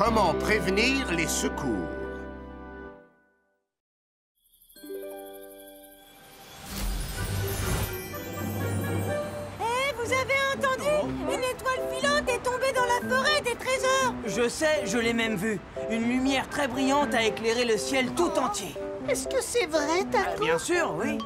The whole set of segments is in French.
Comment prévenir les secours? Vous avez entendu? Une étoile filante est tombée dans la forêt des trésors. Je sais, je l'ai même vue. Une lumière très brillante a éclairé le ciel tout entier. Est-ce que c'est vrai, Taco? Bien sûr, oui.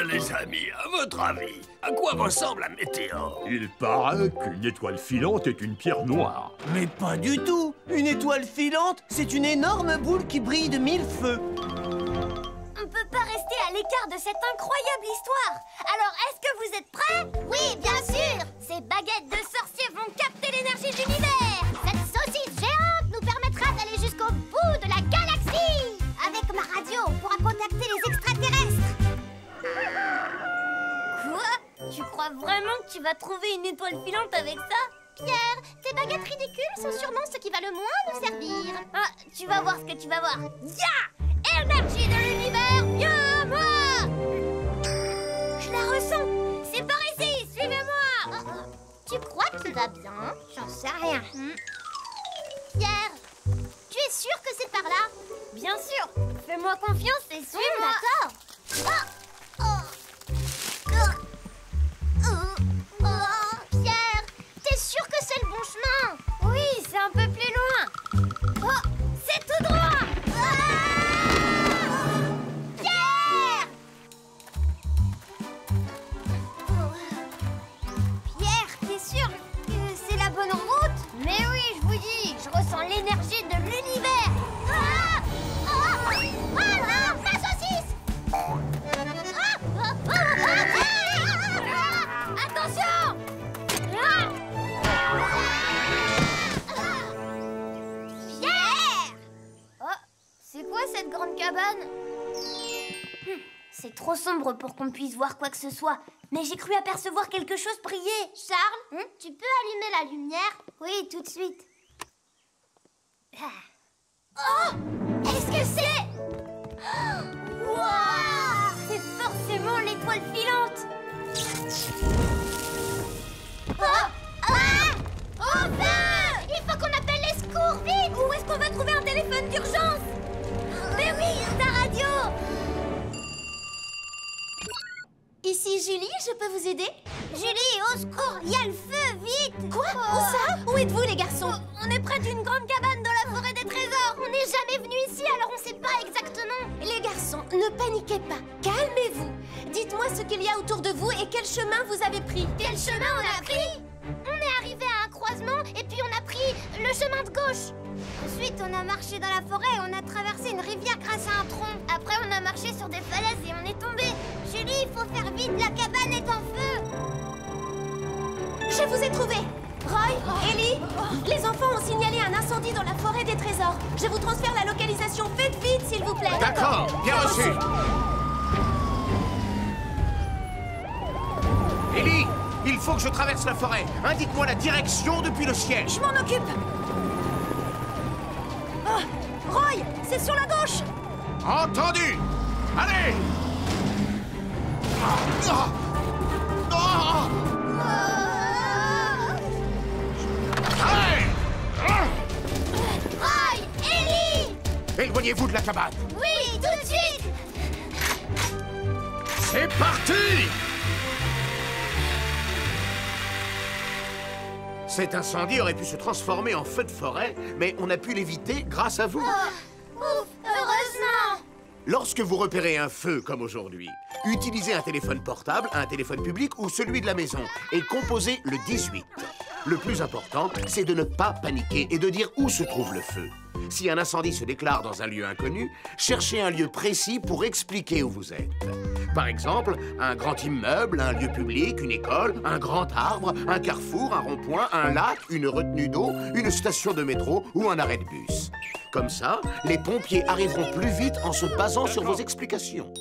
Les amis, à votre avis, à quoi ressemble un météore? Il paraît qu'une étoile filante est une pierre noire. Mais pas du tout. Une étoile filante, c'est une énorme boule qui brille de 1000 feux. On peut pas rester à l'écart de cette incroyable histoire. Alors, est-ce que vous êtes prêts? Oui, bien sûr. Ces baguettes de sorciers vont capter l'énergie de l'univers. Cette saucisse géante nous permettra d'aller jusqu'au bout de la galaxie. Avec ma radio, on pourra contacter les extraterrestres. Quoi? Tu crois vraiment que tu vas trouver une étoile filante avec ça? Pierre, tes baguettes ridicules sont sûrement ce qui va le moins nous servir. Ah, tu vas voir ce que tu vas voir. Ya! Énergie de l'univers, viens moi! Je la ressens. C'est par ici, suivez-moi. Tu crois qu'il va bien? J'en sais rien. Pierre, tu es sûr que c'est par là? Bien sûr. Fais-moi confiance et suis-moi. D'accord. Pierre, t'es sûr que c'est le bon chemin? Oui, c'est un peu plus loin. Oh, c'est tout droit. Pierre! Pierre, t'es sûr que c'est la bonne route? Mais oui, je vous dis, je ressens l'énergie de l'univers. Ma saucisse! Attention! Pierre! Oh, c'est quoi cette grande cabane? C'est trop sombre pour qu'on puisse voir quoi que ce soit. Mais j'ai cru apercevoir quelque chose briller. Charles, tu peux allumer la lumière? Oui, tout de suite. Oh! Est-ce que c'est... Wow! C'est forcément l'étoile filante. Au feu! Il faut qu'on appelle les secours, vite! Où est-ce qu'on va trouver un téléphone d'urgence? Mais oui, ta radio! Ici Julie, je peux vous aider? Julie, au secours, il y a le feu, vite! Quoi? Où ça? Où êtes-vous les garçons? On est près d'une grande cabane dans la forêt des trésors. On n'est jamais venu ici, alors on sait pas exactement. Les garçons, ne paniquez pas. Calmez-vous. Dites-moi ce qu'il y a autour de vous et quel chemin vous avez pris. Quel chemin on a pris? On est arrivé à un croisement et puis on a pris le chemin de gauche. Ensuite, on a marché dans la forêt et on a traversé une rivière grâce à un tronc. Après, on a marché sur des falaises et on est tombé. Julie, il faut faire vite, la cabane est en feu. Je vous ai trouvé. Roy, Ellie, les enfants ont signalé un incendie dans la forêt des trésors. Je vous transfère la localisation. Faites vite, s'il vous plaît. D'accord, bien reçu. Ellie, il faut que je traverse la forêt. Indique-moi la direction depuis le ciel. Je m'en occupe. Oh, Roy, c'est sur la gauche. Entendu. Allez. Allez. Roy, Ellie! Éloignez-vous de la cabane. Oui, tout de suite! C'est parti! Cet incendie aurait pu se transformer en feu de forêt, mais on a pu l'éviter grâce à vous. Ouf, heureusement! Lorsque vous repérez un feu comme aujourd'hui, utilisez un téléphone portable, un téléphone public ou celui de la maison et composez le 18. Le plus important, c'est de ne pas paniquer et de dire où se trouve le feu. Si un incendie se déclare dans un lieu inconnu, cherchez un lieu précis pour expliquer où vous êtes. Par exemple, un grand immeuble, un lieu public, une école, un grand arbre, un carrefour, un rond-point, un lac, une retenue d'eau, une station de métro ou un arrêt de bus. Comme ça, les pompiers arriveront plus vite en se basant sur vos explications.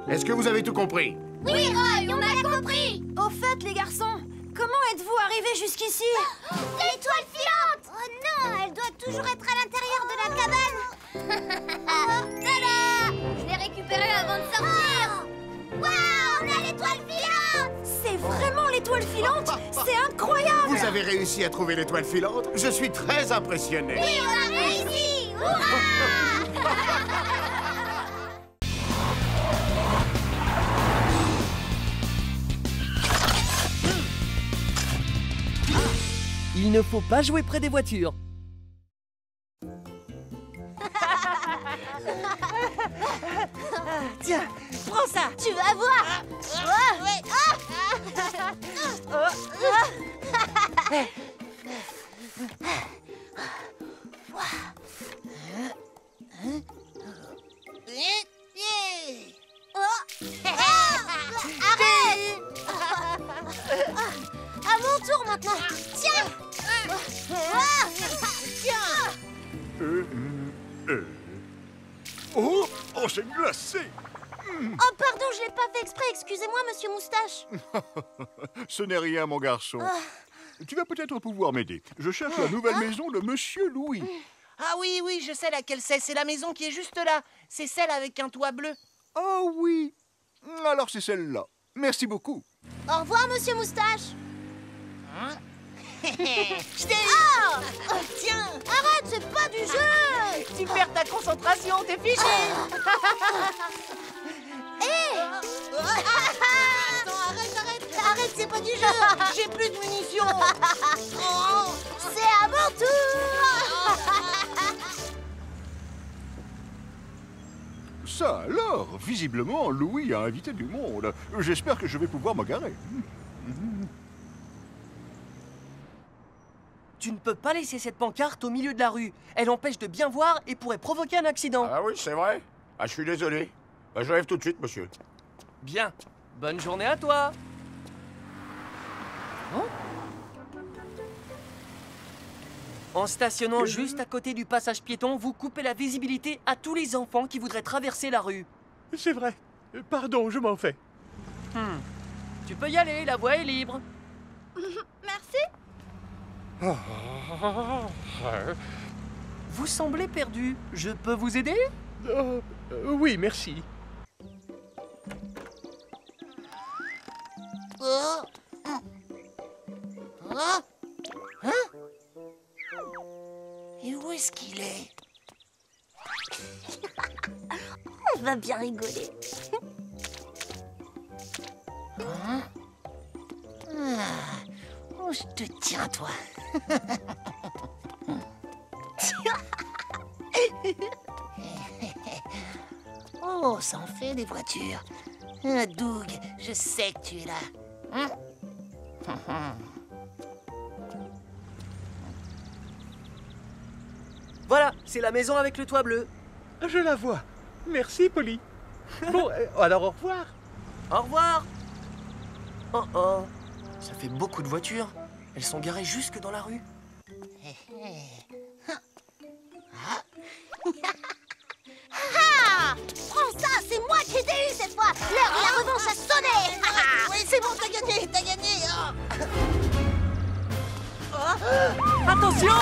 Est-ce que vous avez tout compris? Oui, Roy, on a compris! Au fait, les garçons, comment êtes-vous arrivés jusqu'ici? L'étoile filante! Oh non, elle doit toujours être à l'intérieur de la cabane! Tada! Je l'ai récupérée avant de sortir! Waouh, on a l'étoile filante! C'est vraiment l'étoile étoile filante. C'est incroyable. Vous avez réussi à trouver l'étoile filante? Je suis très impressionné. Oui, on a réussi! Hurrah! Il ne faut pas jouer près des voitures. Tiens, prends ça. Tu vas voir! Arrête! À mon tour maintenant! Tiens! Oh, c'est glacé. Oh pardon, je l'ai pas fait exprès, excusez-moi monsieur Moustache. Ce n'est rien, mon garçon. Tu vas peut-être pouvoir m'aider. Je cherche la nouvelle maison de Monsieur Louis. Ah oui, oui, je sais laquelle c'est. C'est la maison qui est juste là. C'est celle avec un toit bleu. Oh oui. Alors c'est celle-là. Merci beaucoup. Au revoir monsieur Moustache. Je t'ai... Tiens, Arrête, c'est pas du jeu. tu perds ta concentration, t'es fiché. Attends, arrête, c'est pas du jeu. J'ai plus de munitions. C'est à mon tour. Ça alors, visiblement, Louis a invité du monde. J'espère que je vais pouvoir me garer. Tu ne peux pas laisser cette pancarte au milieu de la rue. Elle empêche de bien voir et pourrait provoquer un accident. Ah oui, c'est vrai. Ah, je suis désolé. J'arrive tout de suite, monsieur. Bien. Bonne journée à toi. En stationnant juste à côté du passage piéton, vous coupez la visibilité à tous les enfants qui voudraient traverser la rue. C'est vrai. Pardon, je m'en fais. Tu peux y aller, la voie est libre. Merci. Vous semblez perdu. Je peux vous aider? Oui, merci. Et où est-ce qu'il est? On va bien rigoler. Oh, je te tiens, toi. Oh, ça en fait des voitures. Doug, je sais que tu es là. Voilà, c'est la maison avec le toit bleu. Je la vois. Merci, Polly. Bon, alors au revoir. Au revoir. Oh oh, ça fait beaucoup de voitures. Elles sont garées jusque dans la rue. Ah, prends ça, c'est moi qui t'ai eu cette fois. L'heure de la revanche a sonné. Oui, c'est bon, t'as gagné, t'as gagné. Attention.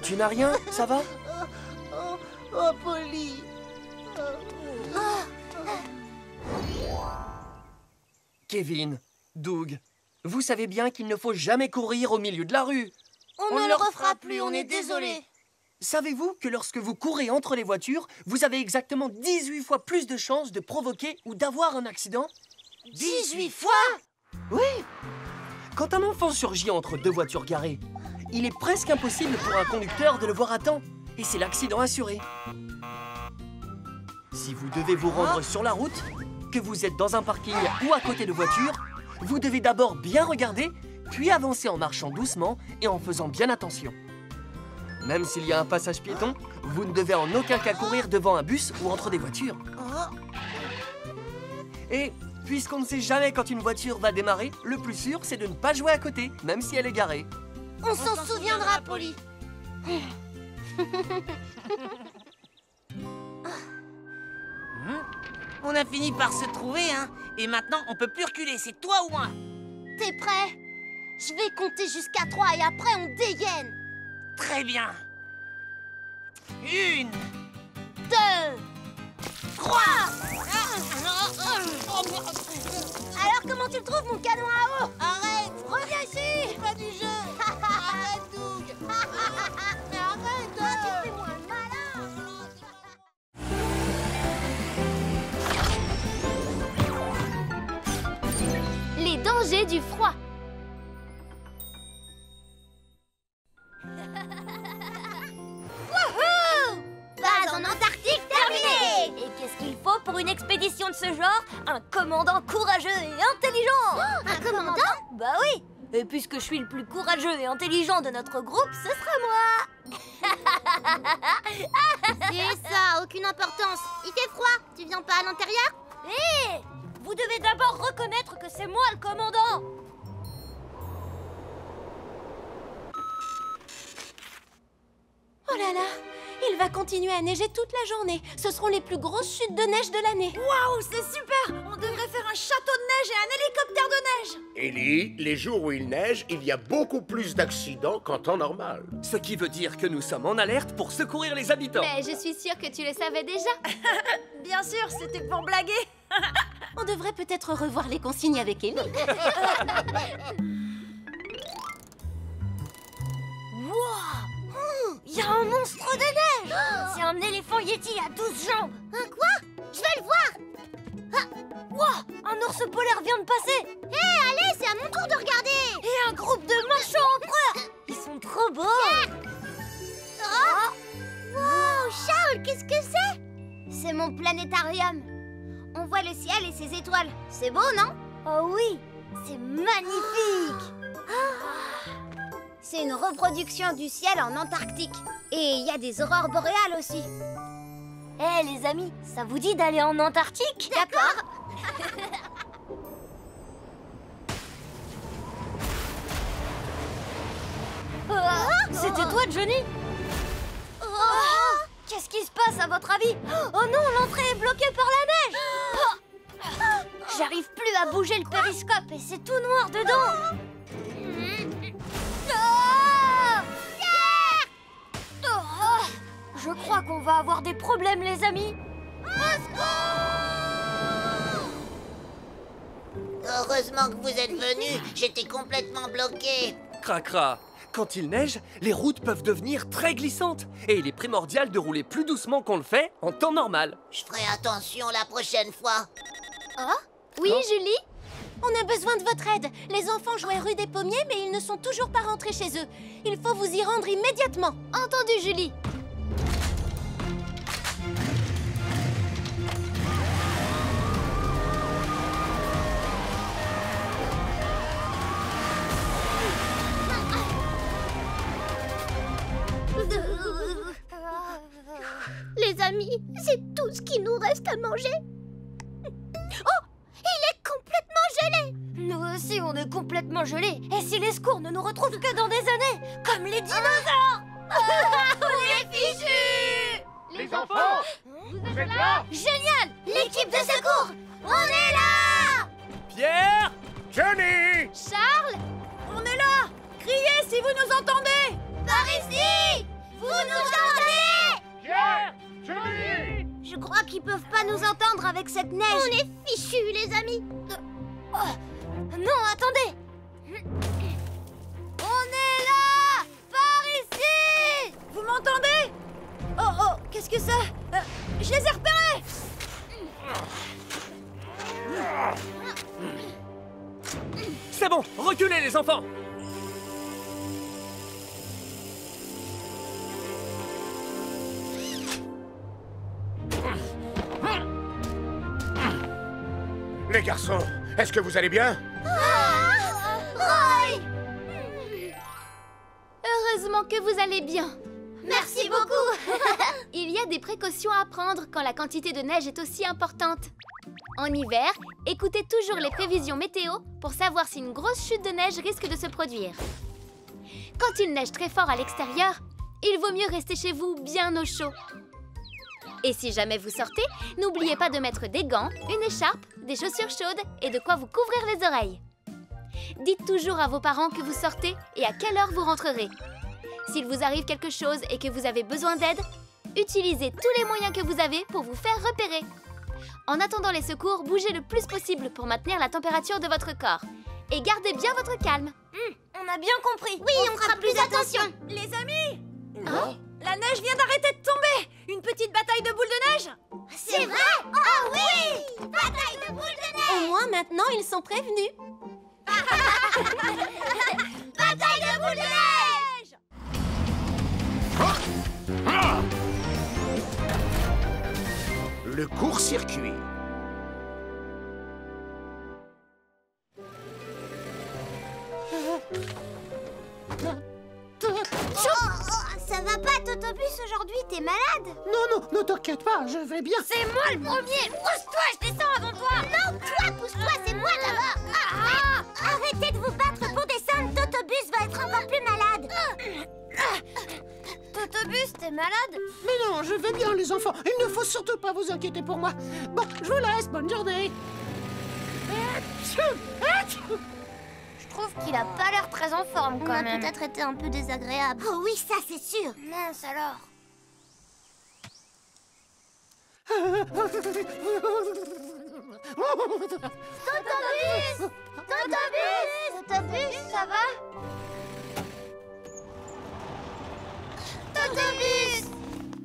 Tu n'as rien, ça va? Oh, Polly. Kevin, Doug, vous savez bien qu'il ne faut jamais courir au milieu de la rue. On ne le refera plus, on est désolé. Savez-vous que lorsque vous courez entre les voitures, vous avez exactement 18 fois plus de chances de provoquer ou d'avoir un accident? 18 fois? Oui! Quand un enfant surgit entre deux voitures garées, il est presque impossible pour un conducteur de le voir à temps, et c'est l'accident assuré. Si vous devez vous rendre sur la route, que vous êtes dans un parking ou à côté de voitures, vous devez d'abord bien regarder, puis avancer en marchant doucement et en faisant bien attention. Même s'il y a un passage piéton, vous ne devez en aucun cas courir devant un bus ou entre des voitures. Et puisqu'on ne sait jamais quand une voiture va démarrer, le plus sûr, c'est de ne pas jouer à côté, même si elle est garée. On s'en souviendra, Polly. On a fini par se trouver, hein. Et maintenant, on peut plus reculer, c'est toi ou moi. T'es prêt? Je vais compter jusqu'à 3 et après on dégaine. Très bien. 1, 2, 3. Alors comment tu le trouves mon canon à eau? Arrête. Reviens ici. C'est pas du jeu. Arrête Doug. Mais arrête. Tu fais moins le malin. Les dangers du froid. Wouhou! Base en Antarctique terminée! Et qu'est-ce qu'il faut pour une expédition de ce genre? Un commandant courageux et intelligent! Un commandant? Bah oui! Et puisque je suis le plus courageux et intelligent de notre groupe, ce sera moi! C'est ça, aucune importance. Il fait froid, tu viens pas à l'intérieur? Hé! Vous devez d'abord reconnaître que c'est moi le commandant! Oh là là, il va continuer à neiger toute la journée. Ce seront les plus grosses chutes de neige de l'année. Waouh, c'est super! On devrait faire un château de neige et un hélicoptère de neige! Ellie, les jours où il neige, il y a beaucoup plus d'accidents qu'en temps normal. Ce qui veut dire que nous sommes en alerte pour secourir les habitants. Mais je suis sûre que tu le savais déjà. Bien sûr, c'était pour blaguer! On devrait peut-être revoir les consignes avec Ellie. Il y a un monstre de neige! C'est un éléphant yéti à 12 jambes! Un quoi? Je vais le voir! Wow, un ours polaire vient de passer! Hé, allez, c'est à mon tour de regarder! Et un groupe de manchots empereurs! Ils sont trop beaux! Wow, Charles, qu'est-ce que c'est? C'est mon planétarium. On voit le ciel et ses étoiles. C'est beau, non? Oh oui, c'est magnifique! C'est une reproduction du ciel en Antarctique. Et il y a des aurores boréales aussi. Eh les amis, ça vous dit d'aller en Antarctique? D'accord. C'était toi, Johnny? Qu'est-ce qui se passe à votre avis? Oh non, l'entrée est bloquée par la neige! J'arrive plus à bouger le périscope et c'est tout noir dedans! Je crois qu'on va avoir des problèmes, les amis. Heureusement que vous êtes venus, j'étais complètement bloqué. Cracra, quand il neige, les routes peuvent devenir très glissantes. Et il est primordial de rouler plus doucement qu'on le fait en temps normal. Je ferai attention la prochaine fois. Oui, Julie? On a besoin de votre aide. Les enfants jouaient rue des Pommiers, mais ils ne sont toujours pas rentrés chez eux. Il faut vous y rendre immédiatement. Entendu, Julie. Les amis, c'est tout ce qui nous reste à manger. Oh, il est complètement gelé. Nous aussi, on est complètement gelés. Et si les secours ne nous retrouvent que dans des années, comme les dinosaures? On est fichus. Les enfants, vous êtes là? Génial. L'équipe de secours, on est là. Pierre! Johnny! Charles, On est là! Criez si vous nous entendez! par ici. Vous nous entendez? Pierre! Johnny! Je crois qu'ils peuvent pas nous entendre avec cette neige. On est fichus, les amis. Non, attendez! On est là! Par ici! Vous m'entendez? Oh, qu'est-ce que c'est? Je les ai repérés! C'est bon, reculez les enfants! Les garçons, est-ce que vous allez bien? Roy! Heureusement que vous allez bien. Merci beaucoup. Il y a des précautions à prendre quand la quantité de neige est aussi importante. En hiver, écoutez toujours les prévisions météo pour savoir si une grosse chute de neige risque de se produire. Quand il neige très fort à l'extérieur, il vaut mieux rester chez vous bien au chaud. Et si jamais vous sortez, n'oubliez pas de mettre des gants, une écharpe, des chaussures chaudes et de quoi vous couvrir les oreilles. Dites toujours à vos parents que vous sortez et à quelle heure vous rentrerez. S'il vous arrive quelque chose et que vous avez besoin d'aide, utilisez tous les moyens que vous avez pour vous faire repérer. En attendant les secours, bougez le plus possible pour maintenir la température de votre corps. Et gardez bien votre calme. On a bien compris. Oui, on fera plus attention. Les amis, la neige vient d'arrêter de tomber. Une petite bataille de boules de neige. C'est vrai? Oh oui! Bataille de boules de neige! Au moins maintenant, ils sont prévenus. Bataille de boules de neige! Le court-circuit. Ça va pas, Totobus, aujourd'hui, t'es malade? Non, ne t'inquiète pas, je vais bien. C'est moi le premier. Pousse-toi, je descends avant toi. Non, toi, pousse-toi, c'est moi d'abord. Arrêtez de vous battre pour descendre, Totobus va être encore plus malade. Totobus, t'es malade? Mais non, je vais bien, les enfants. Il ne faut surtout pas vous inquiéter pour moi. Bon, je vous laisse, bonne journée. Je trouve qu'il a pas l'air très en forme On quand a même. peut-être été un peu désagréable. Oh oui, ça c'est sûr. Mince alors. Totobus! Totobus, ça va? Totobus!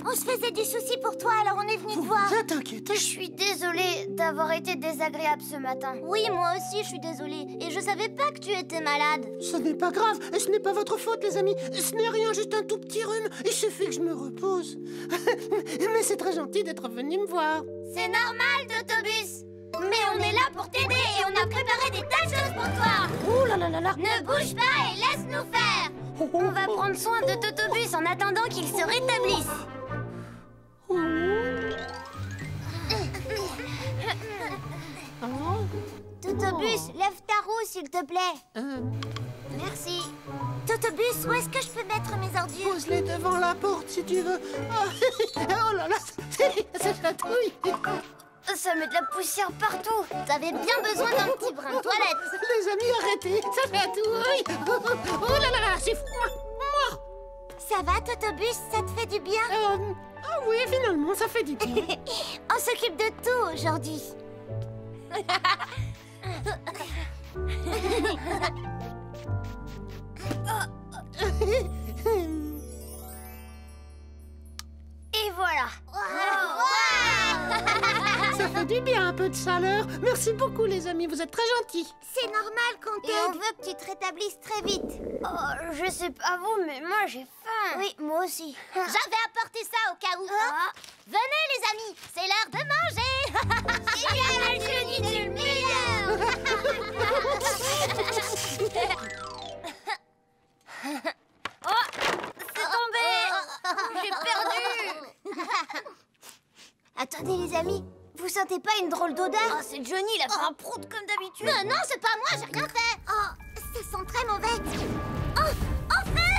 On se faisait du souci pour toi, alors on est venu te voir. Ne t'inquiétez. Je suis désolée d'avoir été désagréable ce matin. Oui, moi aussi, je suis désolée. Et je savais pas que tu étais malade. Ce n'est pas grave, et ce n'est pas votre faute, les amis. Ce n'est rien, juste un tout petit rhume. Il suffit que je me repose. Mais c'est très gentil d'être venu me voir. C'est normal, Totobus. Mais on est là pour t'aider et on a préparé des tas de choses pour toi. Ouh là là là là. Ne bouge pas et laisse-nous faire. On va prendre soin de Totobus en attendant qu'il se rétablisse. Totobus, lève ta roue, s'il te plaît. Merci. Totobus, où est-ce que je peux mettre mes ordures? Pose-les devant la porte si tu veux. Oh là là, ça chatouille. Ça met de la poussière partout. T'avais bien besoin d'un petit brin de toilette. Les amis, arrêtez, ça chatouille. Oh là là là, c'est froid. Ça va, Totobus? Ça te fait du bien? Ah oui, finalement, ça fait du bien. On s'occupe de tout aujourd'hui. Et voilà. Ça fait du bien, un peu de chaleur. Merci beaucoup, les amis, vous êtes très gentils. C'est normal qu'on t'aide. Et on veut que tu te rétablisses très vite. Oh, je sais pas vous, mais moi j'ai faim. Oui, moi aussi. J'avais apporté ça au cas où. Venez, les amis, c'est l'heure de manger. Génial, Johnny, tu es le meilleur. Oh, c'est tombé. J'ai perdu. Attendez, les amis, vous sentez pas une drôle d'odeur? Oh, c'est Johnny, il a fait un prout comme d'habitude. Non, c'est pas moi, j'ai rien fait. Oh, ça sent très mauvais. Oh, au feu!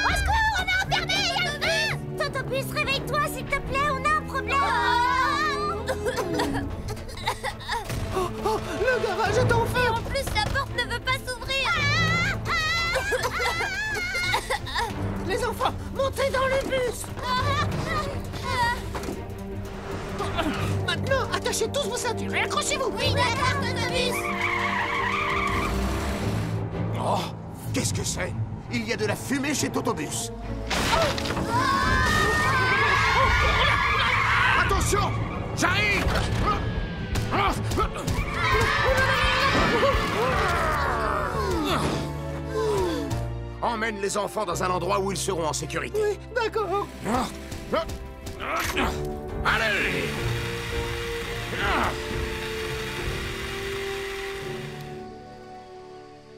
Au secours, on est enfermé, il y a le feu! Totobus, réveille-toi, s'il te plaît, on a un problème. Le garage est en feu. En plus, la porte ne veut pas s'ouvrir. Les enfants, montez dans le bus. Maintenant, attachez tous vos ceintures et accrochez-vous. Oui, d'accord, Totobus. Oh, qu'est-ce que c'est? Il y a de la fumée chez Totobus. Attention! J'arrive! Emmène les enfants dans un endroit où ils seront en sécurité. Oui, d'accord. Allez!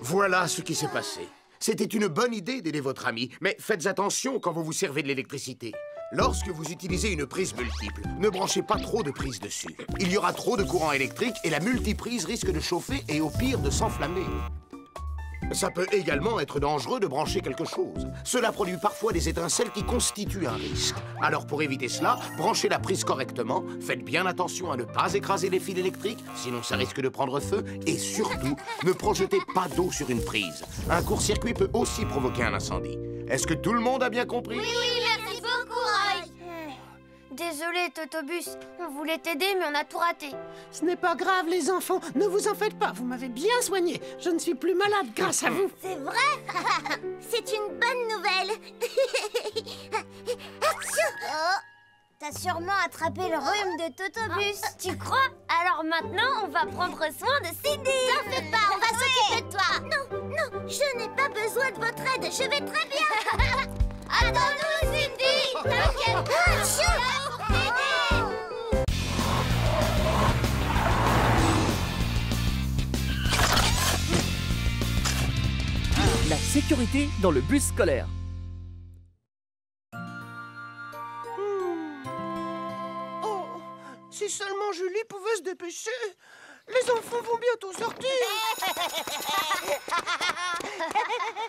Voilà ce qui s'est passé. C'était une bonne idée d'aider votre ami, mais faites attention quand vous vous servez de l'électricité. Lorsque vous utilisez une prise multiple, ne branchez pas trop de prises dessus. Il y aura trop de courant électrique et la multiprise risque de chauffer et au pire de s'enflammer. Ça peut également être dangereux de brancher quelque chose. Cela produit parfois des étincelles qui constituent un risque. Alors pour éviter cela, branchez la prise correctement, faites bien attention à ne pas écraser les fils électriques, sinon ça risque de prendre feu, et surtout, ne projetez pas d'eau sur une prise. Un court-circuit peut aussi provoquer un incendie. Est-ce que tout le monde a bien compris? Oui, merci beaucoup, Roy. Désolé, Totobus. On voulait t'aider, mais on a tout raté. Ce n'est pas grave, les enfants. Ne vous en faites pas. Vous m'avez bien soigné. Je ne suis plus malade grâce à vous. C'est vrai? C'est une bonne nouvelle. Oh, t'as sûrement attrapé le rhume de Totobus. Tu crois? Alors maintenant, on va prendre soin de Cindy. T'en fais pas, on va s'occuper de toi. Non, je n'ai pas besoin de votre aide. Je vais très bien. Attends-nous, Cindy. T'inquiète pas. La sécurité dans le bus scolaire. Oh, si seulement Julie pouvait se dépêcher. Les enfants vont bientôt sortir.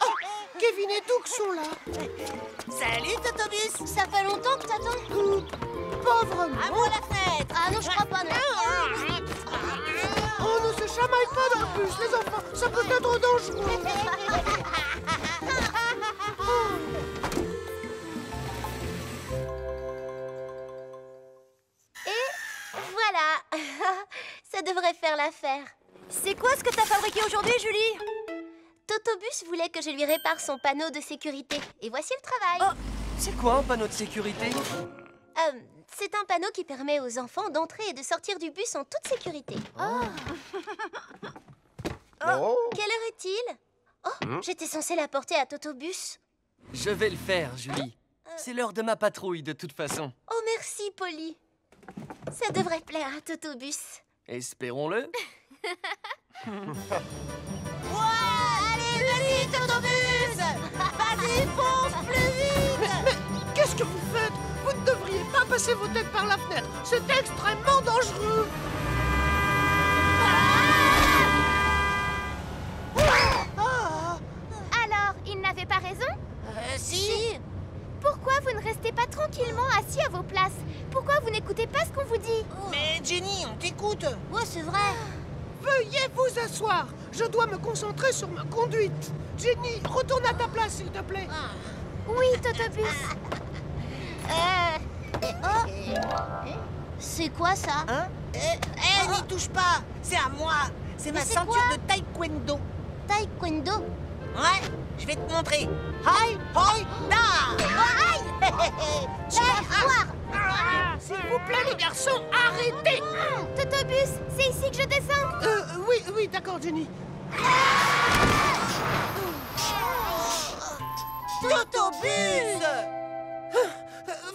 Oh, Kevin et Doug sont là. Salut, Totobus. Ça fait longtemps que t'attends? Pas vraiment. À moi la fenêtre. Ah non, je crois pas, non. On ne se chamaille pas dans le bus, les enfants. Ça peut être dangereux. Voilà. Ça devrait faire l'affaire. C'est quoi ce que t'as fabriqué aujourd'hui, Julie? Totobus voulait que je lui répare son panneau de sécurité. Et voici le travail. Oh, c'est quoi un panneau de sécurité? C'est un panneau qui permet aux enfants d'entrer et de sortir du bus en toute sécurité. Quelle heure est-il? J'étais censée l'apporter à Totobus. Je vais le faire, Julie. C'est l'heure de ma patrouille, de toute façon. Oh, merci, Polly. Ça devrait plaire à Totobus. Espérons-le. Allez, vas-y, Totobus. Vas-y, fonce plus vite. Mais qu'est-ce que vous faites? Vous ne devriez pas passer vos têtes par la fenêtre. C'est extrêmement dangereux. Alors, il n'avait pas raison? Si. Pourquoi vous ne restez pas tranquillement assis à vos places? Pourquoi vous n'écoutez pas ce qu'on vous dit? Mais Jenny, on t'écoute. Ouais, c'est vrai. Veuillez vous asseoir. Je dois me concentrer sur ma conduite. Jenny, retourne à ta place, s'il te plaît. Oui, Totobus. C'est quoi ça? Hein? N'y touche pas. C'est à moi. C'est ma c'est ceinture quoi? de taekwondo. Taekwondo? Ouais, je vais te montrer. Hi, hoi, da. Tu vas voir. S'il vous plaît, les garçons, arrêtez. Totobus, c'est ici que je descends. Oui, d'accord, Jenny. Totobus.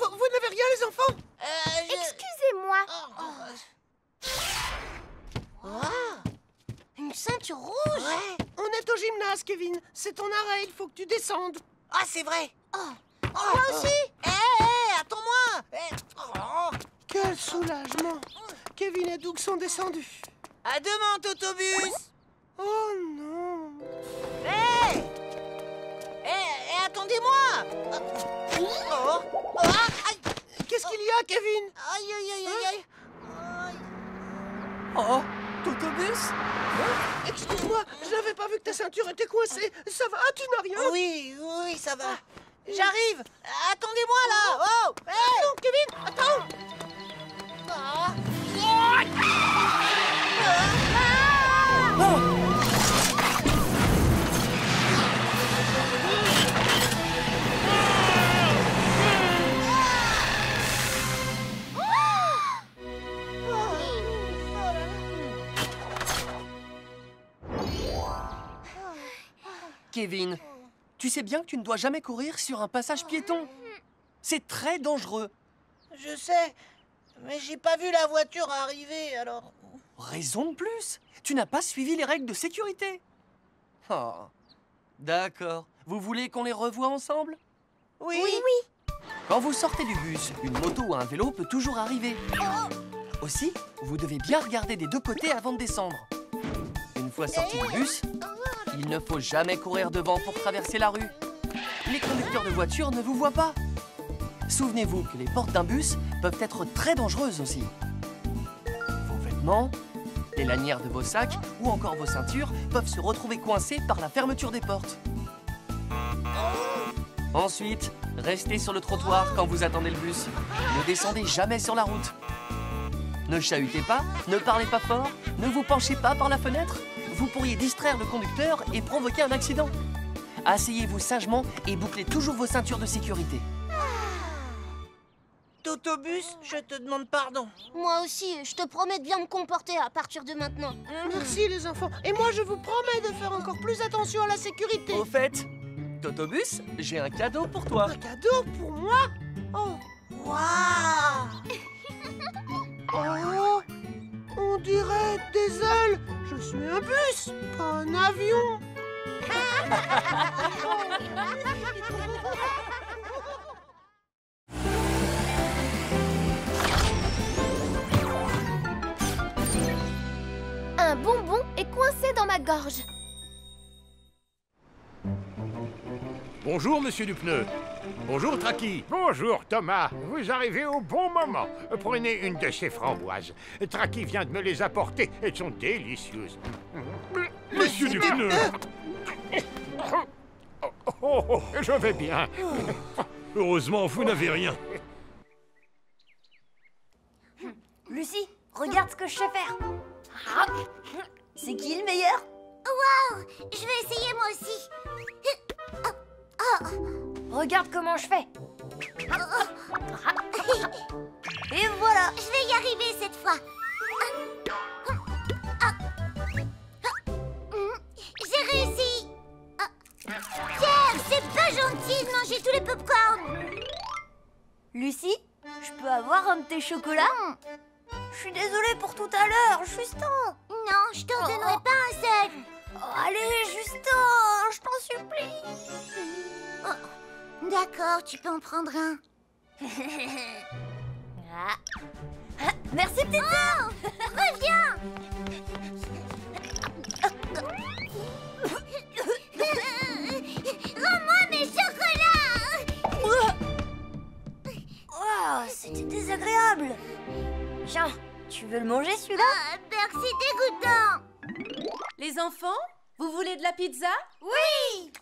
Vous n'avez rien, les enfants? Excusez-moi. Une ceinture rouge? Ouais. On est au gymnase, Kevin. C'est ton arrêt, il faut que tu descendes. Ah, c'est vrai. Moi aussi. Attends-moi. Quel soulagement. Kevin et Doug sont descendus. À demain, Totobus. Oh non. Attendez-moi. Qu'est-ce qu'il y a, Kevin? Aïe. Oh, Totobus? Excuse-moi, je n'avais pas vu que ta ceinture était coincée. Ça va, tu n'as rien? Oui, ça va. J'arrive. Attendez-moi là. Oh. Non, Kevin, attends. Kevin, tu sais bien que tu ne dois jamais courir sur un passage piéton. C'est très dangereux. Je sais, mais j'ai pas vu la voiture arriver, alors... Raison de plus. Tu n'as pas suivi les règles de sécurité. Oh, d'accord. Vous voulez qu'on les revoie ensemble? Oui. Quand vous sortez du bus, une moto ou un vélo peut toujours arriver. Aussi, vous devez bien regarder des deux côtés avant de descendre. Une fois sorti du bus, Il ne faut jamais courir devant pour traverser la rue. Les conducteurs de voitures ne vous voient pas. Souvenez-vous que les portes d'un bus peuvent être très dangereuses aussi. Vos vêtements, les lanières de vos sacs ou encore vos ceintures peuvent se retrouver coincés par la fermeture des portes. Ensuite, restez sur le trottoir quand vous attendez le bus. Ne descendez jamais sur la route. Ne chahutez pas, ne parlez pas fort, ne vous penchez pas par la fenêtre. Vous pourriez distraire le conducteur et provoquer un accident. Asseyez-vous sagement et bouclez toujours vos ceintures de sécurité. Totobus, je te demande pardon. Moi aussi, je te promets de bien me comporter à partir de maintenant. Merci les enfants. Et moi, je vous promets de faire encore plus attention à la sécurité. Au fait, Totobus, j'ai un cadeau pour toi. Un cadeau pour moi? Oh, waouh! Oh, on dirait des ailes. Je suis un bus, pas un avion. Un bonbon est coincé dans ma gorge. Bonjour, monsieur du pneu. Bonjour, Tracky. Bonjour, Thomas. Vous arrivez au bon moment. Prenez une de ces framboises. Tracky vient de me les apporter. Elles sont délicieuses. Monsieur du pneu. Oh, je vais bien. Heureusement, vous n'avez rien. Lucie, regarde ce que je sais faire. C'est qui le meilleur? Waouh! Je vais essayer moi aussi. Regarde comment je fais. Et voilà. Je vais y arriver cette fois. J'ai réussi. Pierre, c'est pas gentil de manger tous les pop-corn. Lucie, je peux avoir un de tes chocolats? Je suis désolée pour tout à l'heure, Justin. Non, je t'en donnerai pas un seul. Allez, Justin, je t'en supplie. D'accord, tu peux en prendre un. Merci, petite sœur. Reviens. Rends-moi mes chocolats. Oh, c'était désagréable. Tiens, tu veux le manger celui-là? Merci, dégoûtant. Les enfants, vous voulez de la pizza? Oui.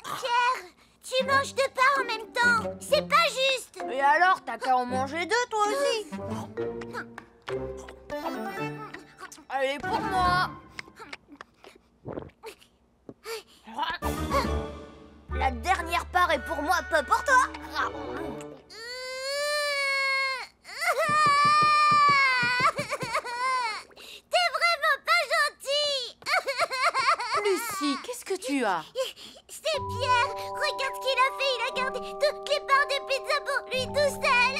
Pierre, tu manges deux parts en même temps. C'est pas juste. Et alors, t'as qu'à en manger deux, toi aussi. Allez, pour moi. La dernière part est pour moi, pas pour toi. T'es vraiment pas gentil. Lucie, qu'est-ce que tu as? C'est Pierre. Regarde ce qu'il a fait. Il a gardé toutes les parts de pizza pour lui tout seul.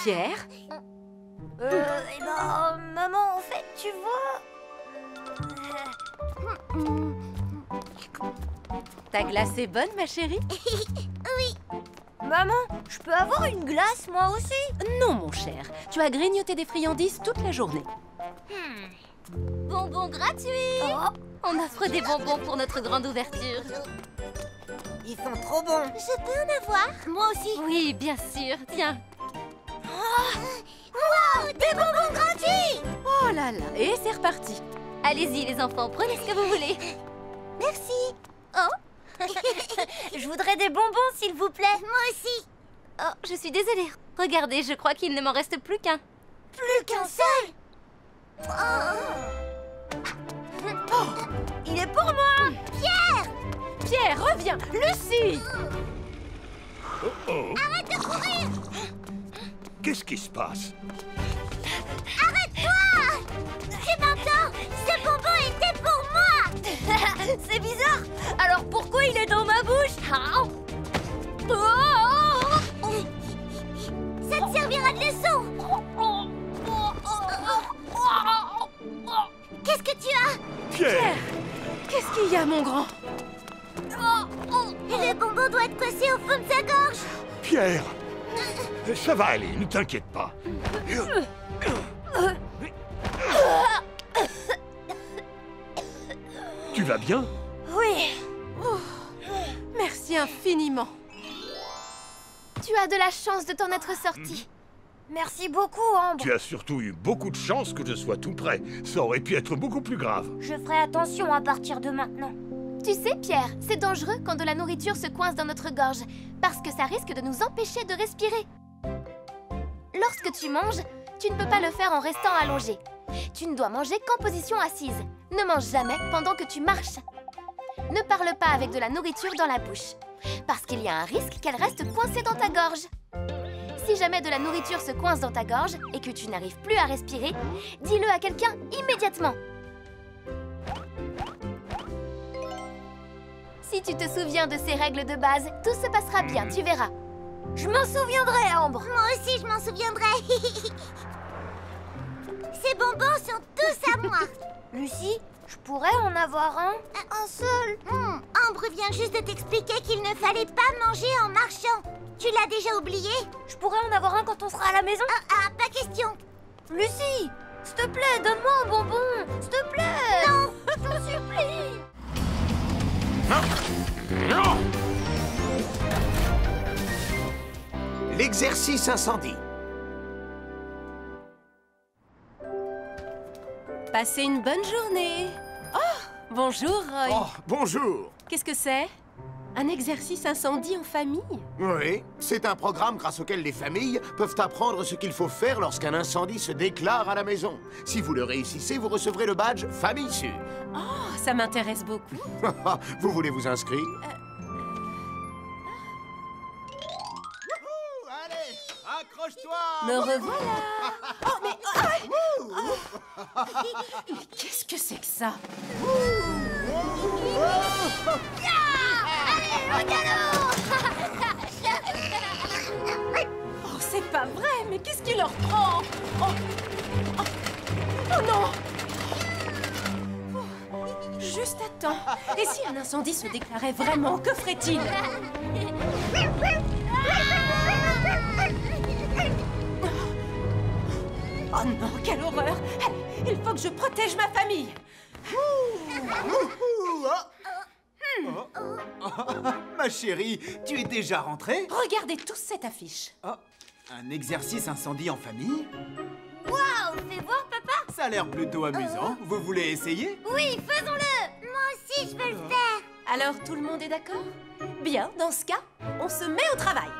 Pierre? Eh ben, maman, en fait, tu vois... Ta glace est bonne, ma chérie? Oui. Maman, je peux avoir une glace, moi aussi? Non, mon cher. Tu as grignoté des friandises toute la journée. Bonbons gratuits. Oh, on offre des bonbons pour notre grande ouverture. Ils sont trop bons. Je peux en avoir? Moi aussi. Oui, bien sûr. Tiens. Wow, des bonbons gratuits. Oh là là. Et c'est reparti. Allez-y, les enfants. Prenez ce que vous voulez. Merci. Je voudrais des bonbons, s'il vous plaît. Moi aussi. Oh, je suis désolée. Regardez, je crois qu'il ne m'en reste plus qu'un. Plus qu'un seul. Il est pour moi. Pierre, reviens. Lucie. Arrête de courir. Qu'est-ce qui se passe? Arrête-toi. Tu m'entends? Ce bonbon était pour moi. C'est bizarre. Alors pourquoi il est dans ma bouche? Ça te servira de leçon. Qu'est-ce que tu as? Pierre! Qu'est-ce qu'il y a, mon grand? Le bonbon doit être coincé au fond de sa gorge. Pierre! Ça va aller, ne t'inquiète pas. Tu vas bien? Oui. Merci infiniment. Tu as de la chance de t'en être sorti. Merci beaucoup, Ambre. Tu as surtout eu beaucoup de chance que je sois tout près. Ça aurait pu être beaucoup plus grave. Je ferai attention à partir de maintenant. Tu sais, Pierre, c'est dangereux quand de la nourriture se coince dans notre gorge, parce que ça risque de nous empêcher de respirer. Lorsque tu manges, tu ne peux pas le faire en restant allongé. Tu ne dois manger qu'en position assise. Ne mange jamais pendant que tu marches. Ne parle pas avec de la nourriture dans la bouche, parce qu'il y a un risque qu'elle reste coincée dans ta gorge. Si jamais de la nourriture se coince dans ta gorge et que tu n'arrives plus à respirer, dis-le à quelqu'un immédiatement. Si tu te souviens de ces règles de base, tout se passera bien, tu verras. Je m'en souviendrai, Ambre. Moi aussi, je m'en souviendrai. Ces bonbons sont tous à moi. Lucie, je pourrais en avoir un? Un seul? Ambre vient juste de t'expliquer qu'il ne fallait pas manger en marchant. Tu l'as déjà oublié? Je pourrais en avoir un quand on sera à la maison? Pas question. Lucie, s'il te plaît, donne-moi un bonbon. S'il te plaît. Non, je t'en supplie. Non! L'exercice incendie. Passez une bonne journée. Oh, bonjour, Roy. Oh, bonjour. Qu'est-ce que c'est? Un exercice incendie en famille? Oui, c'est un programme grâce auquel les familles peuvent apprendre ce qu'il faut faire lorsqu'un incendie se déclare à la maison. Si vous le réussissez, vous recevrez le badge Famille Sûre. Oh, ça m'intéresse beaucoup. Vous voulez vous inscrire? Allez, accroche-toi! Me revoilà. Oh, mais... Mais qu'est-ce que c'est que ça? Allez, au galop! Oh, c'est pas vrai, mais qu'est-ce qui leur prend? Oh non! Juste à temps. Et si un incendie se déclarait vraiment, que ferait-il? Oh non, quelle horreur! Allez, il faut que je protège ma famille. Ma chérie, tu es déjà rentrée? Regardez tous cette affiche. Oh, un exercice incendie en famille? Waouh, fais voir, papa. Ça a l'air plutôt amusant. Vous voulez essayer? Oui, faisons-le. Moi aussi, je veux le faire. Alors, tout le monde est d'accord? Bien, dans ce cas, on se met au travail.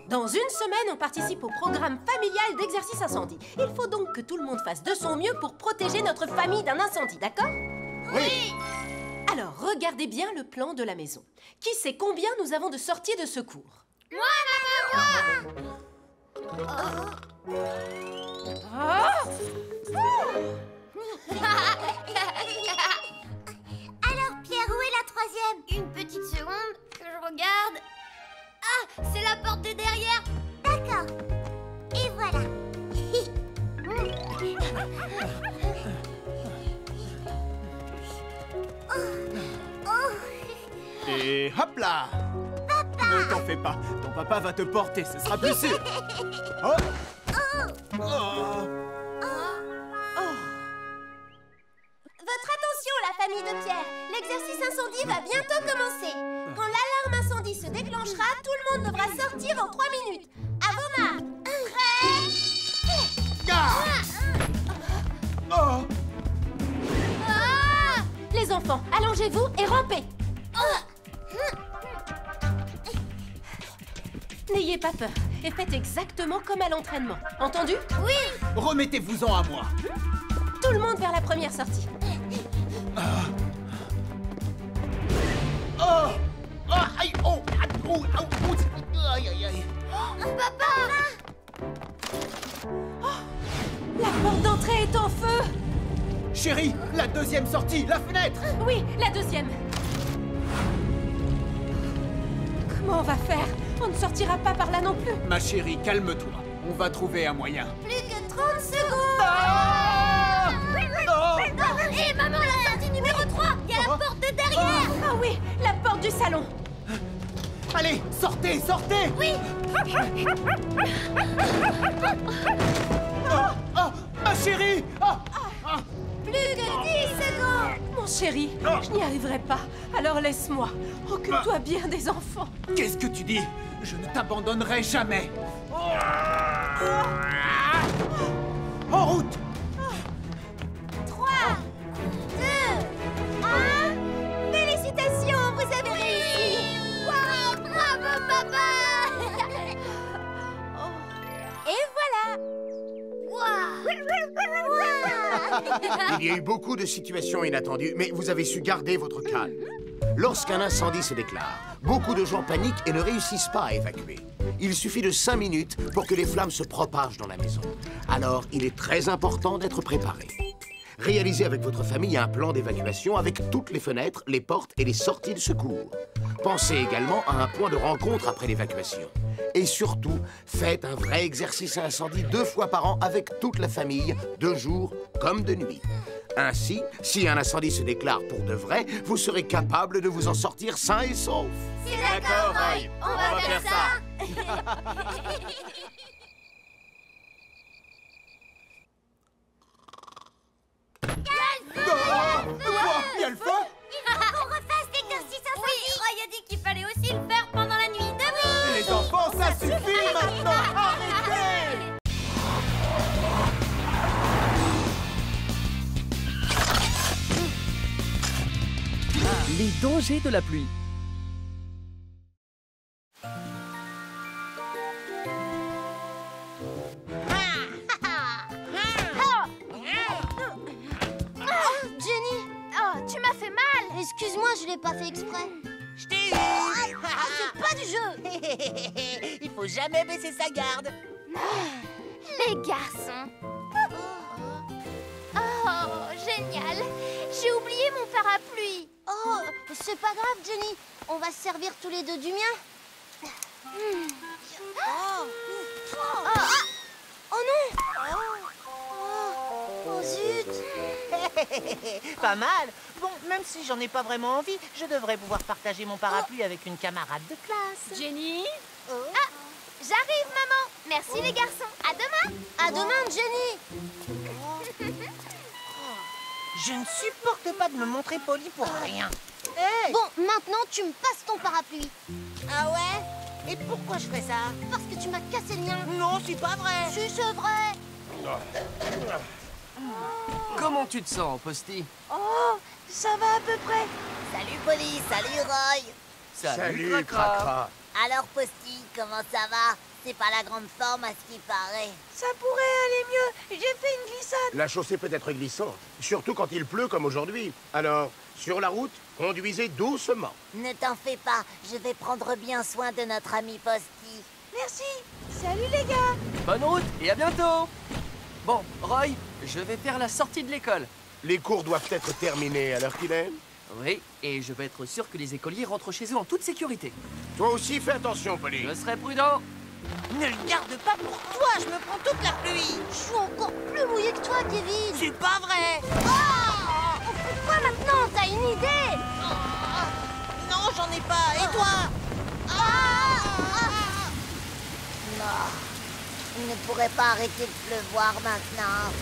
Dans une semaine, on participe au programme familial d'exercice incendie. Il faut donc que tout le monde fasse de son mieux pour protéger notre famille d'un incendie, d'accord? Oui. Alors, regardez bien le plan de la maison. Qui sait combien nous avons de sorties de secours? Moi, maman, Alors, Pierre, où est la troisième? Une petite seconde, que je regarde. Ah, c'est la porte de derrière. D'accord. Et voilà. Et hop là! Papa! Ne t'en fais pas, ton papa va te porter, ce sera plus sûr. Oh. Votre attention, la famille de Pierre. L'exercice incendie va bientôt commencer. Quand l'alarme incendie se déclenchera, tout le monde devra sortir en 3 minutes. À vos marques. Les enfants, allongez-vous et rampez. N'ayez pas peur et faites exactement comme à l'entraînement. Entendu? Oui. Remettez-vous-en à moi. Tout le monde vers la première sortie. Aïe, aïe, aïe. Papa! La porte d'entrée est en feu. Chérie, la deuxième sortie, la fenêtre. Oui, la deuxième. Comment on va faire? On ne sortira pas par là non plus. Ma chérie, calme-toi. On va trouver un moyen. Plus que 30 secondes. Hé, maman, la sortie numéro 3. Il y a la porte de derrière. Ah oui, la porte du salon. Allez, sortez, sortez. Oui. Ma chérie. Plus que 10 chérie, je n'y arriverai pas. Alors laisse-moi. Occupe-toi bien des enfants. Qu'est-ce que tu dis? Je ne t'abandonnerai jamais. En route! 3, 2, 1... Félicitations, vous avez réussi! Wow, bravo, papa! Et voilà! Il y a eu beaucoup de situations inattendues, mais vous avez su garder votre calme. Lorsqu'un incendie se déclare, beaucoup de gens paniquent et ne réussissent pas à évacuer. Il suffit de 5 minutes pour que les flammes se propagent dans la maison. Alors, il est très important d'être préparé. Réalisez avec votre famille un plan d'évacuation avec toutes les fenêtres, les portes et les sorties de secours. Pensez également à un point de rencontre après l'évacuation. Et surtout, faites un vrai exercice à incendie 2 fois par an avec toute la famille, de jour comme de nuit. Ainsi, si un incendie se déclare pour de vrai, vous serez capable de vous en sortir sain et sauf. C'est d'accord, Roy. On va faire ça. Il y a le feu! Il faut qu'on refasse l'exercice incendie. Oui, Roy a dit qu'il fallait aussi le faire pendant la nuit. Demain. Les enfants, ça suffit maintenant! Arrêtez! Les dangers de la pluie. Jenny! Oh, tu m'as fait mal! Excuse-moi, je l'ai pas fait exprès. Je t'ai eu. C'est pas du jeu! Il faut jamais baisser sa garde. Les garçons. Oh, génial. J'ai oublié mon parapluie. Oh, c'est pas grave, Jenny. On va se servir tous les deux du mien. Oh non! Oh zut! Pas mal. Bon, même si j'en ai pas vraiment envie, je devrais pouvoir partager mon parapluie avec une camarade de classe. Jenny? Ah, j'arrive, maman. Merci les garçons. À demain. À demain, Jenny. Je ne supporte pas de me montrer poli pour rien. Hey. Bon, maintenant tu me passes ton parapluie. Ah ouais? Et pourquoi je ferais ça? Parce que tu m'as cassé le mien. Non, c'est pas vrai. Si, c'est vrai. Comment tu te sens, Posty? Oh, ça va à peu près. Salut Polly, salut Roy. Salut, Cracra. Alors Posty, comment ça va? C'est pas la grande forme à ce qui paraît. Ça pourrait aller mieux. J'ai fait une glissade. La chaussée peut être glissante, surtout quand il pleut comme aujourd'hui. Alors, sur la route, conduisez doucement. Ne t'en fais pas, je vais prendre bien soin de notre ami Posty. Merci. Salut les gars. Bonne route et à bientôt. Bon, Roy, je vais faire la sortie de l'école. Les cours doivent être terminés à l'heure qu'il est. Oui, et je vais être sûr que les écoliers rentrent chez eux en toute sécurité. Toi aussi, fais attention, Polly. Je serai prudent. Ne le garde pas pour toi, je me prends toute la pluie. Je suis encore plus mouillée que toi, Kevin. C'est pas vrai. Pourquoi maintenant? T'as une idée? Non, j'en ai pas. Et toi? Non, il ne pourrait pas arrêter de pleuvoir maintenant.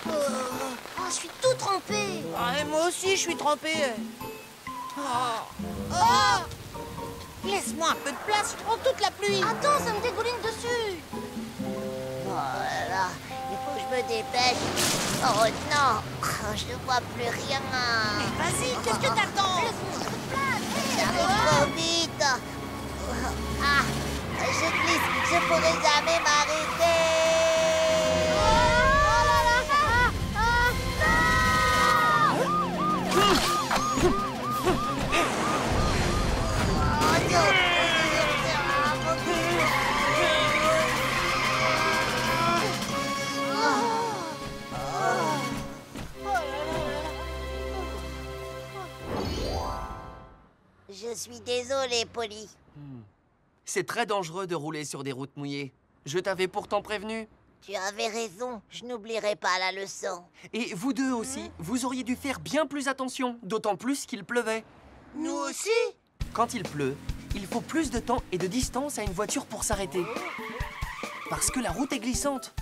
Oh, je suis tout trempée. Et moi aussi, je suis trempée. Laisse-moi un peu de place, je prends toute la pluie. Attends, ça me dégouline dessus. Oh là là, il faut que je me dépêche. Oh non, je ne vois plus rien. Mais vas-y, qu'est-ce que t'attends? J'arrive trop vite. Ah, je glisse, je pourrai jamais m'arrêter. Je suis désolée, Polly. C'est très dangereux de rouler sur des routes mouillées. Je t'avais pourtant prévenu. Tu avais raison, je n'oublierai pas la leçon. Et vous deux aussi, vous auriez dû faire bien plus attention, d'autant plus qu'il pleuvait. Nous aussi? Quand il pleut, il faut plus de temps et de distance à une voiture pour s'arrêter. Parce que la route est glissante.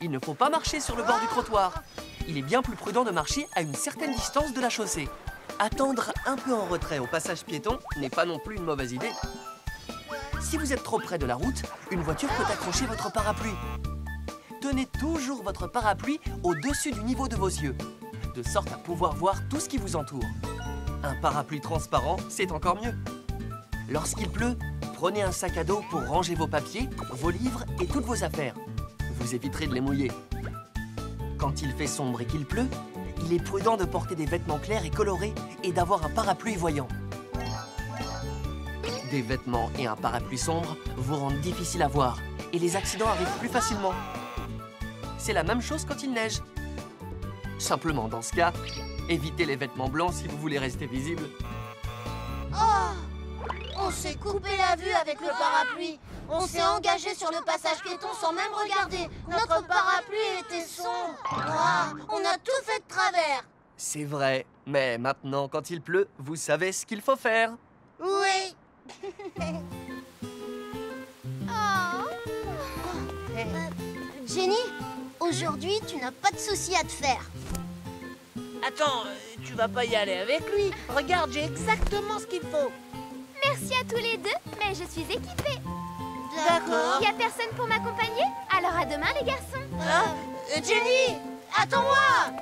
il ne faut pas marcher sur le bord du trottoir. Il est bien plus prudent de marcher à une certaine distance de la chaussée. Attendre un peu en retrait au passage piéton n'est pas non plus une mauvaise idée. Si vous êtes trop près de la route, une voiture peut accrocher votre parapluie. Tenez toujours votre parapluie au-dessus du niveau de vos yeux, de sorte à pouvoir voir tout ce qui vous entoure. Un parapluie transparent, c'est encore mieux. Lorsqu'il pleut, prenez un sac à dos pour ranger vos papiers, vos livres et toutes vos affaires. Vous éviterez de les mouiller. Quand il fait sombre et qu'il pleut, il est prudent de porter des vêtements clairs et colorés et d'avoir un parapluie voyant. Des vêtements et un parapluie sombre vous rendent difficile à voir et les accidents arrivent plus facilement. C'est la même chose quand il neige. Simplement, dans ce cas, évitez les vêtements blancs si vous voulez rester visible. Oh! On s'est coupé la vue avec le parapluie. On s'est engagé sur le passage piéton sans même regarder. Notre parapluie était sombre. On a tout fait de travers. C'est vrai, mais maintenant, quand il pleut, vous savez ce qu'il faut faire. Oui. Jenny, aujourd'hui, tu n'as pas de soucis à te faire. Attends, tu vas pas y aller avec lui. Regarde, j'ai exactement ce qu'il faut. Merci à tous les deux, mais je suis équipée. D'accord. Il n'y a personne pour m'accompagner? Alors à demain, les garçons. Jenny, attends-moi.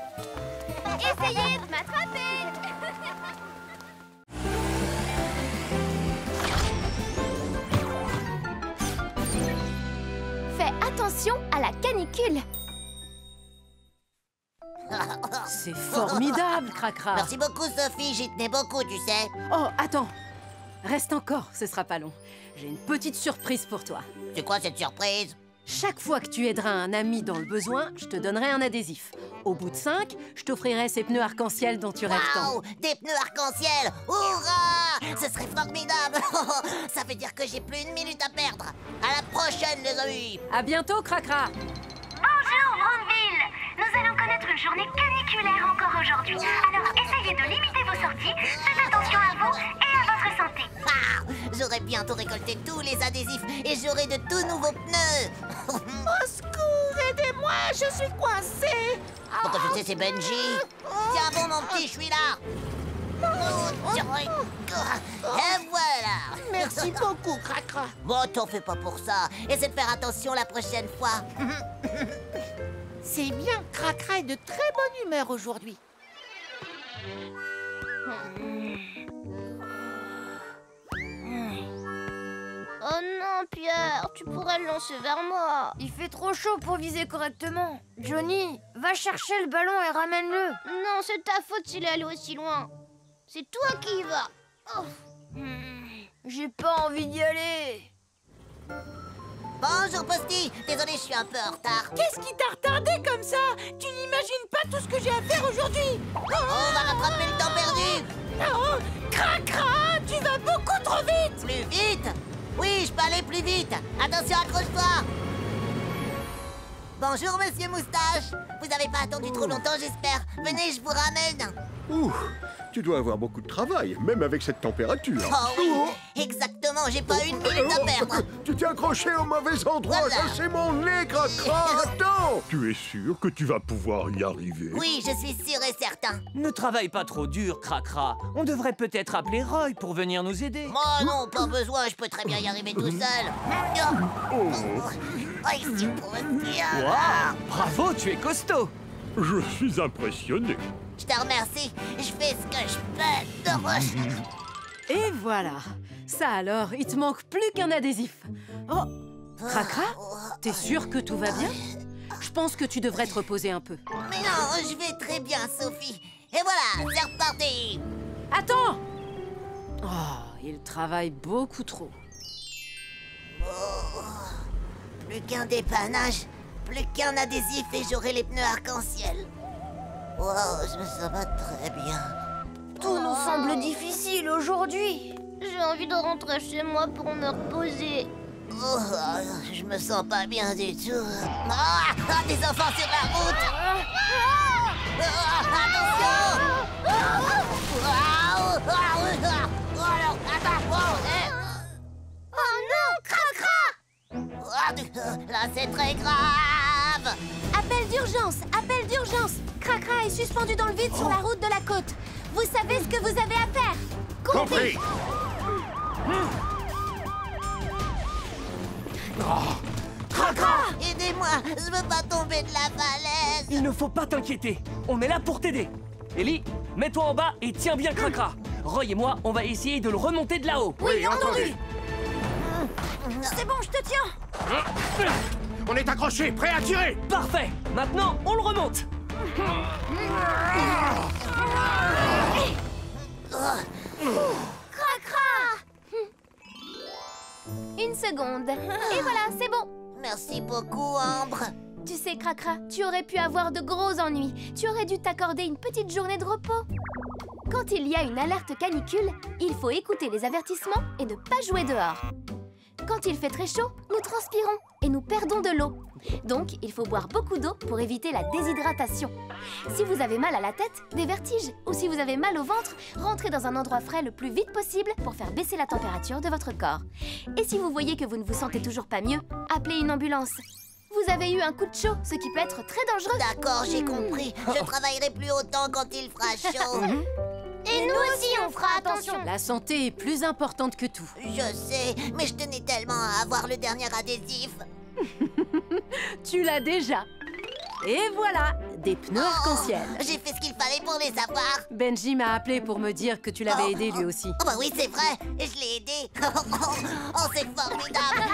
Essayez de m'attraper. Fais attention à la canicule. C'est formidable, Cracra. Merci beaucoup, Sophie. J'y tenais beaucoup, tu sais. Oh, attends. Reste encore, ce sera pas long. J'ai une petite surprise pour toi. C'est quoi cette surprise? Chaque fois que tu aideras un ami dans le besoin, je te donnerai un adhésif. Au bout de 5, je t'offrirai ces pneus arc-en-ciel dont tu rêves tant. Wow, des pneus arc-en-ciel! Hurrah! Ce serait formidable! Ça veut dire que j'ai plus une minute à perdre. À la prochaine, les amis! À bientôt, Cracra! Bonjour, Brandeville. Nous allons connaître une journée caniculaire encore aujourd'hui. Alors essayez de limiter vos sorties. Faites attention à vous et à votre santé. J'aurai bientôt récolté tous les adhésifs et j'aurai de tout nouveaux pneus. Au secours, aidez-moi, je suis coincée. Pourquoi tu sais, c'est Benji. Tiens bon, mon petit, je suis là. Et voilà. Merci beaucoup, Cracra. Bon, t'en fais pas pour ça. Essaie de faire attention la prochaine fois. C'est bien, Cracra est de très bonne humeur aujourd'hui. Oh non, Pierre, tu pourrais le lancer vers moi. Il fait trop chaud pour viser correctement. Johnny, va chercher le ballon et ramène-le. Non, c'est ta faute s'il est allé aussi loin. C'est toi qui y vas. Oh. J'ai pas envie d'y aller. Bonjour, Posty. Désolé, je suis un peu en retard. Qu'est-ce qui t'a retardé comme ça? Tu n'imagines pas tout ce que j'ai à faire aujourd'hui. On va rattraper le temps perdu. Oh, Cracra, tu vas beaucoup trop vite. Plus vite? Oui, je peux aller plus vite. Attention, accroche-toi. Bonjour, monsieur Moustache. Vous n'avez pas attendu trop longtemps, j'espère. Venez, je vous ramène. Ouh, tu dois avoir beaucoup de travail, même avec cette température. Oh oui, exactement, j'ai pas une minute à perdre. Tu t'es accroché au mauvais endroit, Voilà. ça c'est mon nez, Cracra. Attends. Tu es sûr que tu vas pouvoir y arriver? Oui, je suis sûr et certain. Ne travaille pas trop dur, Cracra. On devrait peut-être appeler Roy pour venir nous aider. Moi non, pas besoin, je peux très bien y arriver tout seul. Wow, bravo, tu es costaud. Je suis impressionné. Je te remercie, je fais ce que je peux. Et voilà. Ça alors, il te manque plus qu'un adhésif. Oh, Cracra, t'es sûr que tout va bien? Je pense que tu devrais te reposer un peu. Mais non, je vais très bien, Sophie. Et voilà, c'est reparti. Attends! Oh, il travaille beaucoup trop. Oh, plus qu'un dépannage, plus qu'un adhésif et j'aurai les pneus arc-en-ciel. Wow, je me sens pas très bien. Tout nous semble difficile aujourd'hui. J'ai envie de rentrer chez moi pour me reposer. Oh, je me sens pas bien du tout. Ah, des enfants sur la route. Attention. Oh non, Cracra. Là, c'est très grave. arrive. Appel d'urgence, appel d'urgence. Cracra est suspendu dans le vide sur la route de la côte. Vous savez ce que vous avez à faire. Compris. Cracra, aidez-moi, je veux pas tomber de la falaise. Il ne faut pas t'inquiéter, on est là pour t'aider. Ellie, mets-toi en bas et tiens bien Cracra. Roy et moi, on va essayer de le remonter de là-haut. Oui, entendu. C'est bon, je te tiens. On est accrochés, prêts à tirer. Parfait. Maintenant, on le remonte. Cracra! Une seconde. Et voilà, c'est bon. Merci beaucoup, Ambre. Tu sais, Cracra, tu aurais pu avoir de gros ennuis. Tu aurais dû t'accorder une petite journée de repos. Quand il y a une alerte canicule, il faut écouter les avertissements et ne pas jouer dehors. Quand il fait très chaud, nous transpirons et nous perdons de l'eau. Donc, il faut boire beaucoup d'eau pour éviter la déshydratation. Si vous avez mal à la tête, des vertiges, ou si vous avez mal au ventre, rentrez dans un endroit frais le plus vite possible pour faire baisser la température de votre corps. Et si vous voyez que vous ne vous sentez toujours pas mieux, appelez une ambulance. Vous avez eu un coup de chaud, ce qui peut être très dangereux. D'accord, j'ai compris. Je travaillerai plus autant quand il fera chaud. Et nous aussi, on fera attention. La santé est plus importante que tout. Je sais, mais je tenais tellement à avoir le dernier adhésif. Tu l'as déjà. Et voilà, des pneus arc-en-ciel. J'ai fait ce qu'il fallait pour les avoir. Benji m'a appelé pour me dire que tu l'avais aidé lui aussi. Oh bah oui, c'est vrai, je l'ai aidé. Oh, c'est formidable.